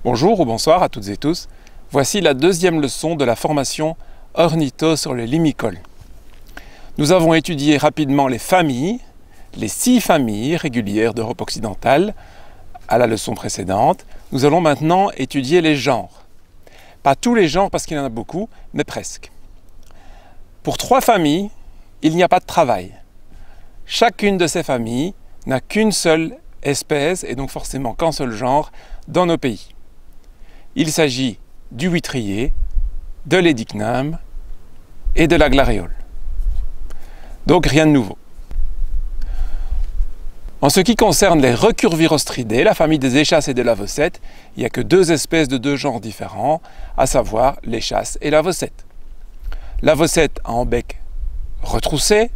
Bonjour ou bonsoir à toutes et tous. Voici la deuxième leçon de la formation Ornitho sur les limicoles. Nous avons étudié rapidement les familles, les 6 familles régulières d'Europe occidentale à la leçon précédente. Nous allons maintenant étudier les genres. Pas tous les genres parce qu'il y en a beaucoup, mais presque. Pour 3 familles, il n'y a pas de travail. Chacune de ces familles n'a qu'une seule espèce et donc forcément qu'un seul genre dans nos pays. Il s'agit du huîtrier, de l'édicnum et de la glaréole. Donc rien de nouveau. En ce qui concerne les recurvirostridés, la famille des échasses et des lavocètes, il n'y a que 2 espèces de 2 genres différents, à savoir l'échasse et l'avocète. L'avocète a un bec retroussé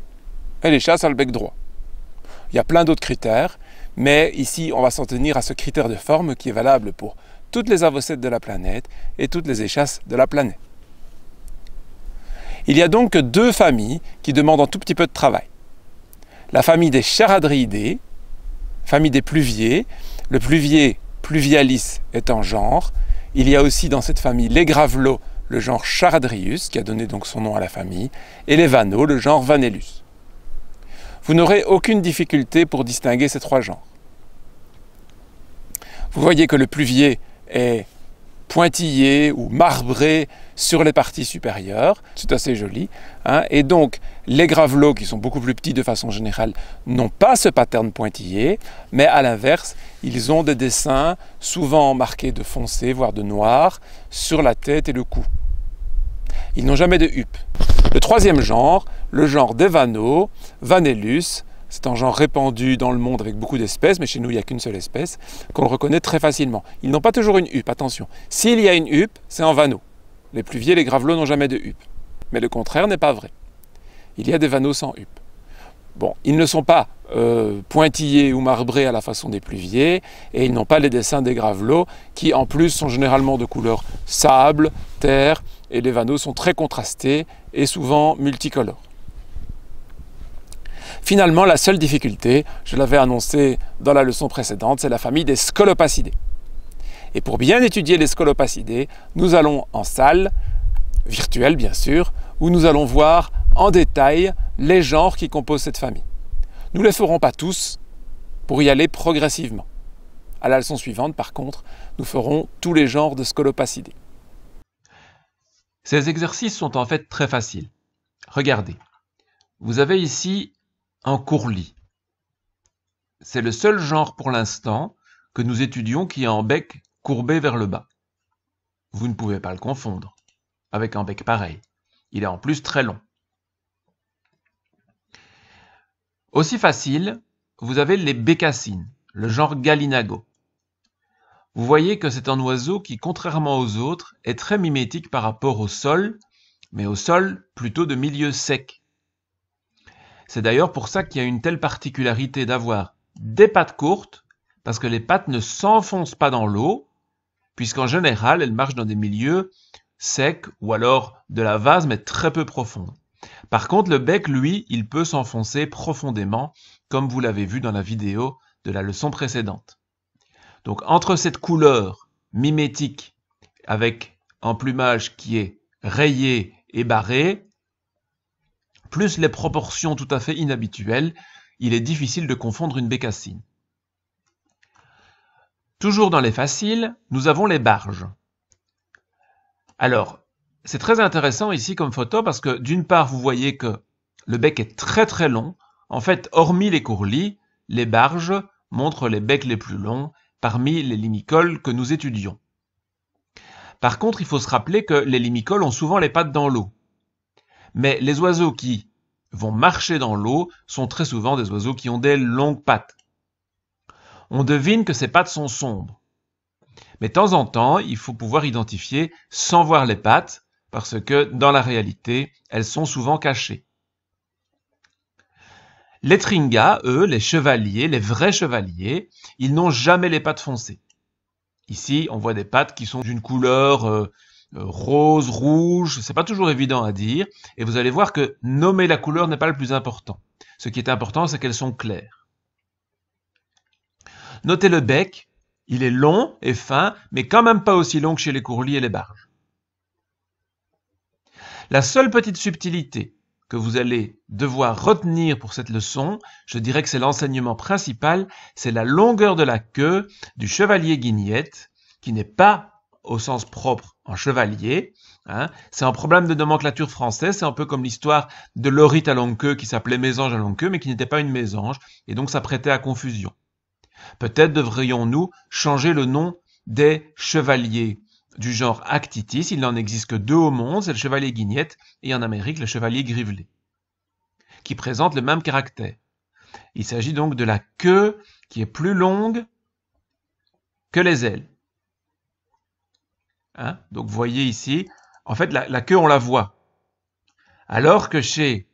et l'échasse a le bec droit. Il y a plein d'autres critères, mais ici on va s'en tenir à ce critère de forme qui est valable pour toutes les avocètes de la planète et toutes les échasses de la planète. Il y a donc 2 familles qui demandent un tout petit peu de travail. La famille des charadriidés, famille des pluviers. Le pluvier Pluvialis est un genre. Il y a aussi dans cette famille les gravelots, le genre Charadrius, qui a donné donc son nom à la famille, et les vanneaux, le genre Vanellus. Vous n'aurez aucune difficulté pour distinguer ces 3 genres. Vous voyez que le pluvier est pointillé ou marbré sur les parties supérieures, c'est assez joli, hein. Et donc les gravelots, qui sont beaucoup plus petits de façon générale, n'ont pas ce pattern pointillé, mais à l'inverse, ils ont des dessins souvent marqués de foncé, voire de noir, sur la tête et le cou. Ils n'ont jamais de huppe. Le 3e genre, le genre des vanneaux, Vanellus, c'est un genre répandu dans le monde avec beaucoup d'espèces, mais chez nous il n'y a qu'une seule espèce, qu'on le reconnaît très facilement. Ils n'ont pas toujours une huppe, attention. S'il y a une huppe, c'est un vanneau. Les pluviers, les gravelots n'ont jamais de huppe. Mais le contraire n'est pas vrai. Il y a des vanneaux sans huppe. Bon, ils ne sont pas pointillés ou marbrés à la façon des pluviers, et ils n'ont pas les dessins des gravelots, qui en plus sont généralement de couleur sable, terre, et les vanneaux sont très contrastés et souvent multicolores. Finalement, la seule difficulté, je l'avais annoncé dans la leçon précédente, c'est la famille des scolopacidés. Et pour bien étudier les scolopacidés, nous allons en salle, virtuelle bien sûr, où nous allons voir en détail les genres qui composent cette famille. Nous ne les ferons pas tous pour y aller progressivement. À la leçon suivante, par contre, nous ferons tous les genres de scolopacidés. Ces exercices sont en fait très faciles. Regardez, vous avez ici un courlis. C'est le seul genre pour l'instant que nous étudions qui a un bec courbé vers le bas. Vous ne pouvez pas le confondre avec un bec pareil. Il est en plus très long. Aussi facile, vous avez les bécassines, le genre Gallinago. Vous voyez que c'est un oiseau qui, contrairement aux autres, est très mimétique par rapport au sol, mais au sol plutôt de milieu sec. C'est d'ailleurs pour ça qu'il y a une telle particularité d'avoir des pattes courtes, parce que les pattes ne s'enfoncent pas dans l'eau, puisqu'en général, elles marchent dans des milieux secs ou alors de la vase, mais très peu profonde. Par contre, le bec, lui, il peut s'enfoncer profondément, comme vous l'avez vu dans la vidéo de la leçon précédente. Donc, entre cette couleur mimétique avec un plumage qui est rayé et barré, plus les proportions tout à fait inhabituelles, il est difficile de confondre une bécassine. Toujours dans les faciles, nous avons les barges. Alors, c'est très intéressant ici comme photo parce que d'une part, vous voyez que le bec est très très long. En fait, hormis les courlis, les barges montrent les becs les plus longs parmi les limicoles que nous étudions. Par contre, il faut se rappeler que les limicoles ont souvent les pattes dans l'eau. Mais les oiseaux qui vont marcher dans l'eau sont très souvent des oiseaux qui ont des longues pattes. On devine que ces pattes sont sombres. Mais de temps en temps, il faut pouvoir identifier sans voir les pattes, parce que dans la réalité, elles sont souvent cachées. Les tringas, eux, les chevaliers, les vrais chevaliers, ils n'ont jamais les pattes foncées. Ici, on voit des pattes qui sont d'une couleur rose, rouge, c'est pas toujours évident à dire, et vous allez voir que nommer la couleur n'est pas le plus important. Ce qui est important, c'est qu'elles sont claires. Notez le bec, Il est long et fin, mais quand même pas aussi long que chez les courlis et les barges. La seule petite subtilité que vous allez devoir retenir pour cette leçon, je dirais que c'est l'enseignement principal, c'est la longueur de la queue du chevalier guignette, qui n'est pas au sens propre en chevalier. Hein. C'est un problème de nomenclature française, c'est un peu comme l'histoire de l'orite à longue queue qui s'appelait mésange à longue queue, mais qui n'était pas une mésange, et donc ça prêtait à confusion. Peut-être devrions-nous changer le nom des chevaliers du genre Actitis. Il n'en existe que 2 au monde, c'est le chevalier guignette et en Amérique le chevalier grivelé, qui présentent le même caractère. Il s'agit donc de la queue qui est plus longue que les ailes. Hein? Donc vous voyez ici, en fait la queue on la voit. Alors que chez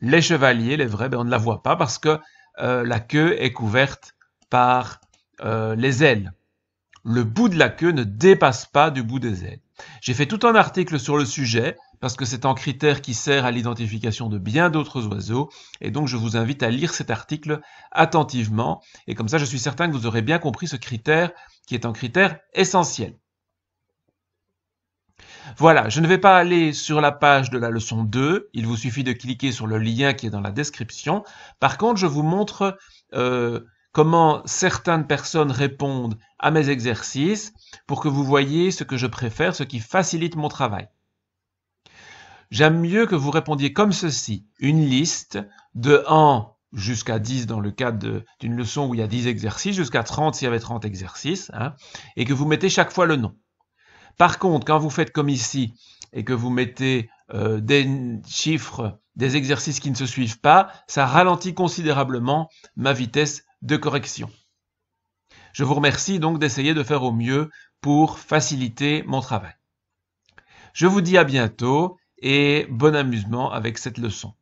les chevaliers, les vrais, on ne la voit pas parce que la queue est couverte par les ailes. Le bout de la queue ne dépasse pas du bout des ailes. J'ai fait tout un article sur le sujet parce que c'est un critère qui sert à l'identification de bien d'autres oiseaux et donc je vous invite à lire cet article attentivement et comme ça je suis certain que vous aurez bien compris ce critère qui est un critère essentiel. Voilà, je ne vais pas aller sur la page de la leçon 2, il vous suffit de cliquer sur le lien qui est dans la description. Par contre, je vous montre comment certaines personnes répondent à mes exercices pour que vous voyez ce que je préfère, ce qui facilite mon travail. J'aime mieux que vous répondiez comme ceci, une liste de 1 jusqu'à 10 dans le cadre d'une leçon où il y a 10 exercices, jusqu'à 30 s'il y avait 30 exercices, hein, et que vous mettez chaque fois le nom. Par contre, quand vous faites comme ici et que vous mettez des chiffres, des exercices qui ne se suivent pas, ça ralentit considérablement ma vitesse de correction. Je vous remercie donc d'essayer de faire au mieux pour faciliter mon travail. Je vous dis à bientôt et bon amusement avec cette leçon.